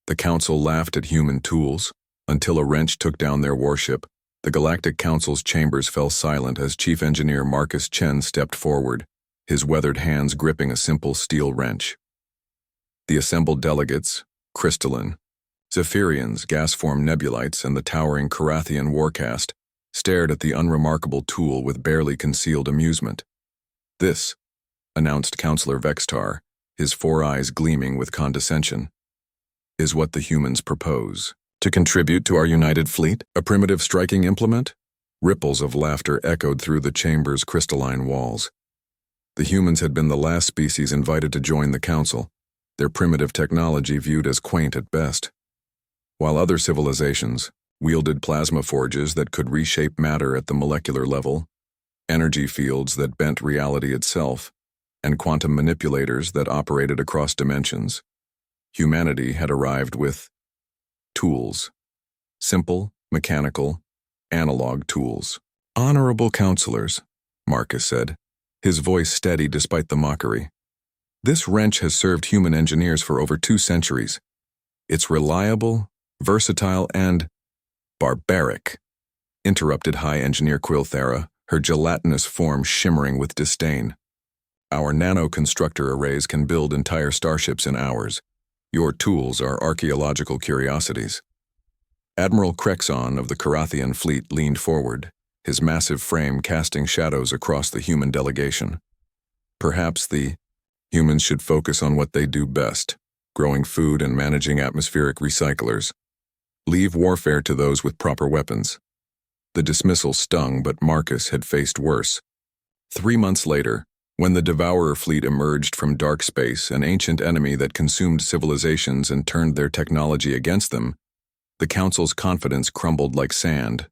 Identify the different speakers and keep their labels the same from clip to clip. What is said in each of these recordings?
Speaker 1: The Council laughed at human tools, until a wrench took down their warship. The Galactic Council's chambers fell silent as Chief Engineer Marcus Chen stepped forward, his weathered hands gripping a simple steel wrench. The assembled delegates, crystalline, Zephyrians, gas-formed nebulites, and the towering Carathian warcast, stared at the unremarkable tool with barely concealed amusement. "This," announced Councillor Vextar, his 4 eyes gleaming with condescension, "is what the humans propose. To contribute to our united fleet, a primitive striking implement?" Ripples of laughter echoed through the chamber's crystalline walls. The humans had been the last species invited to join the Council, their primitive technology viewed as quaint at best. While other civilizations wielded plasma forges that could reshape matter at the molecular level, energy fields that bent reality itself, and quantum manipulators that operated across dimensions, humanity had arrived with tools. Simple, mechanical, analog tools. "Honorable counselors," Marcus said, his voice steady despite the mockery. "This wrench has served human engineers for over 2 centuries. It's reliable, versatile, and barbaric," interrupted High Engineer Quilthera, her gelatinous form shimmering with disdain. "Our nano-constructor arrays can build entire starships in hours. Your tools are archaeological curiosities." Admiral Crexon of the Carathian fleet leaned forward, his massive frame casting shadows across the human delegation. "Perhaps the humans should focus on what they do best, growing food and managing atmospheric recyclers. Leave warfare to those with proper weapons." The dismissal stung, but Marcus had faced worse. 3 months later, when the Devourer fleet emerged from dark space, an ancient enemy that consumed civilizations and turned their technology against them, the Council's confidence crumbled like sand.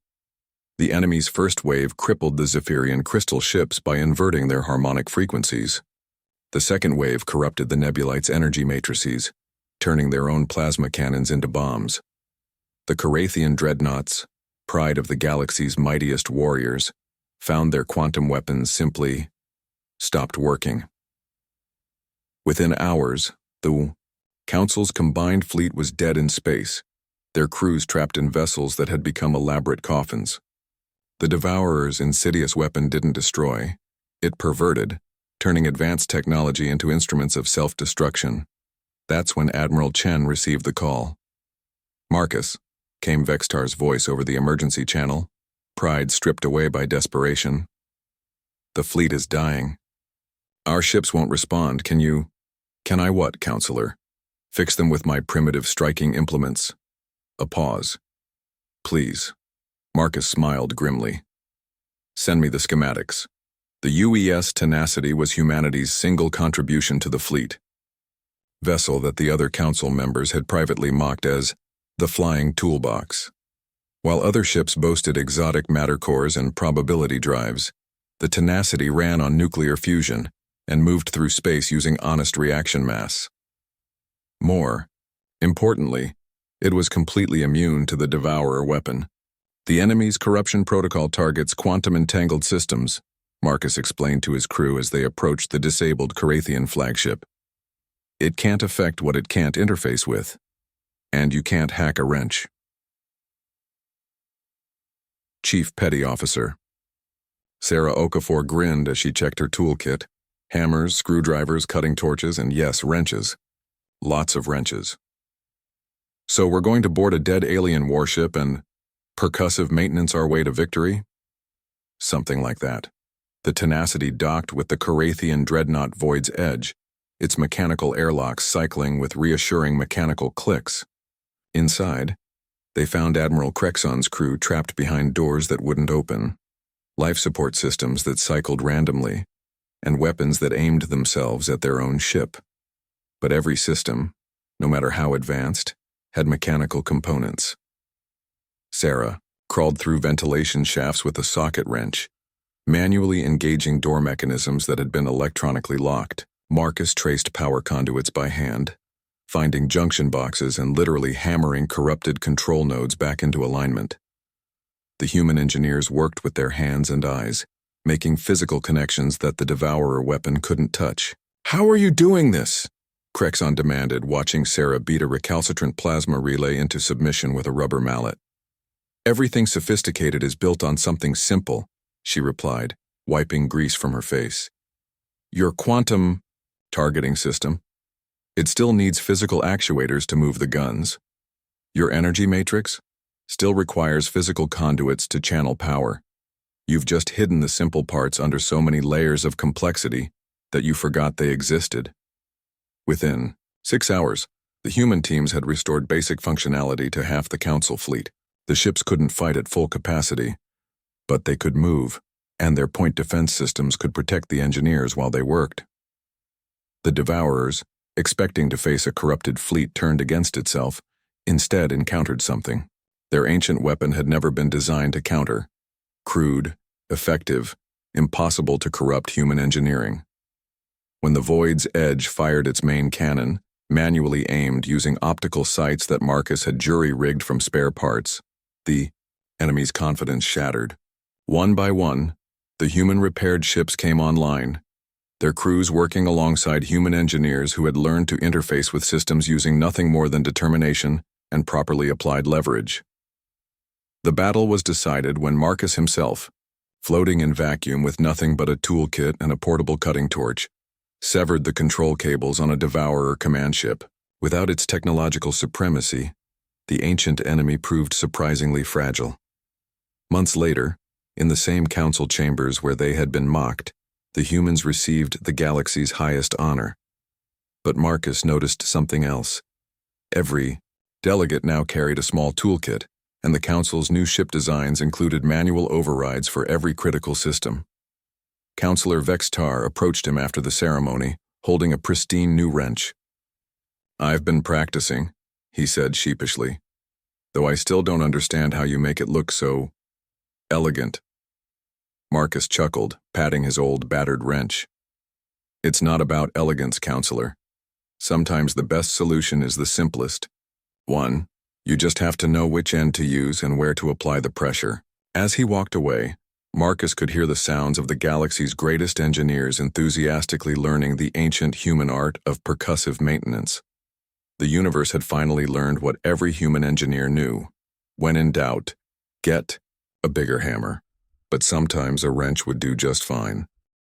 Speaker 1: The enemy's first wave crippled the Zephyrian crystal ships by inverting their harmonic frequencies. The second wave corrupted the Nebulites' energy matrices, turning their own plasma cannons into bombs. The Carathian dreadnoughts, pride of the galaxy's mightiest warriors, found their quantum weapons simply stopped working. Within hours, the Council's combined fleet was dead in space, their crews trapped in vessels that had become elaborate coffins. The Devourer's insidious weapon didn't destroy, it perverted, turning advanced technology into instruments of self-destruction. That's when Admiral Chen received the call. "Marcus," came Vextar's voice over the emergency channel, pride stripped away by desperation. "The fleet is dying. Our ships won't respond. Can I what, Counselor? Fix them with my primitive striking implements?" A pause. "Please." Marcus smiled grimly. "Send me the schematics." The UES Tenacity was humanity's single contribution to the fleet. Vessel that the other Council members had privately mocked as the Flying Toolbox. While other ships boasted exotic matter cores and probability drives, the Tenacity ran on nuclear fusion and moved through space using honest reaction mass. More importantly, it was completely immune to the Devourer weapon. "The enemy's corruption protocol targets quantum-entangled systems," Marcus explained to his crew as they approached the disabled Carathian flagship. "It can't affect what it can't interface with, and you can't hack a wrench." Chief Petty Officer. Sarah Okafor grinned as she checked her toolkit. Hammers, screwdrivers, cutting torches, and yes, wrenches. Lots of wrenches. "So we're going to board a dead alien warship and percussive maintenance our way to victory?" Something like that. The Tenacity docked with the Carathian dreadnought Void's Edge, its mechanical airlocks cycling with reassuring mechanical clicks. Inside, they found Admiral Crexon's crew trapped behind doors that wouldn't open, life support systems that cycled randomly, and weapons that aimed themselves at their own ship. But every system, no matter how advanced, had mechanical components. Sarah crawled through ventilation shafts with a socket wrench, manually engaging door mechanisms that had been electronically locked. Marcus traced power conduits by hand, finding junction boxes and literally hammering corrupted control nodes back into alignment. The human engineers worked with their hands and eyes, making physical connections that the Devourer weapon couldn't touch. "How are you doing this?" Crexon demanded, watching Sarah beat a recalcitrant plasma relay into submission with a rubber mallet. Everything sophisticated is built on something simple, she replied, wiping grease from her face. Your quantum targeting system, it still needs physical actuators to move the guns. Your energy matrix still requires physical conduits to channel power. You've just hidden the simple parts under so many layers of complexity that you forgot they existed. Within 6 hours, the human teams had restored basic functionality to half the Council fleet. The ships couldn't fight at full capacity, but they could move, and their point defense systems could protect the engineers while they worked. The Devourers, expecting to face a corrupted fleet turned against itself, instead encountered something. Their ancient weapon had never been designed to counter. Crude, effective, impossible to corrupt human engineering. When the Void's Edge fired its main cannon, manually aimed using optical sights that Marcus had jury-rigged from spare parts, the enemy's confidence shattered. One by one, the human-repaired ships came online, their crews working alongside human engineers who had learned to interface with systems using nothing more than determination and properly applied leverage. The battle was decided when Marcus himself, floating in vacuum with nothing but a toolkit and a portable cutting torch, severed the control cables on a Devourer command ship. Without its technological supremacy, the ancient enemy proved surprisingly fragile. Months later, in the same council chambers where they had been mocked, the humans received the galaxy's highest honor. But Marcus noticed something else. Every delegate now carried a small toolkit, and the council's new ship designs included manual overrides for every critical system. Counselor Vextar approached him after the ceremony, holding a pristine new wrench. "I've been practicing," he said sheepishly, "though I still don't understand how you make it look so elegant." Marcus chuckled, patting his old, battered wrench. "It's not about elegance, Counselor. Sometimes the best solution is the simplest. One, you just have to know which end to use and where to apply the pressure." As he walked away, Marcus could hear the sounds of the galaxy's greatest engineers enthusiastically learning the ancient human art of percussive maintenance. The universe had finally learned what every human engineer knew. When in doubt, get a bigger hammer. But sometimes a wrench would do just fine.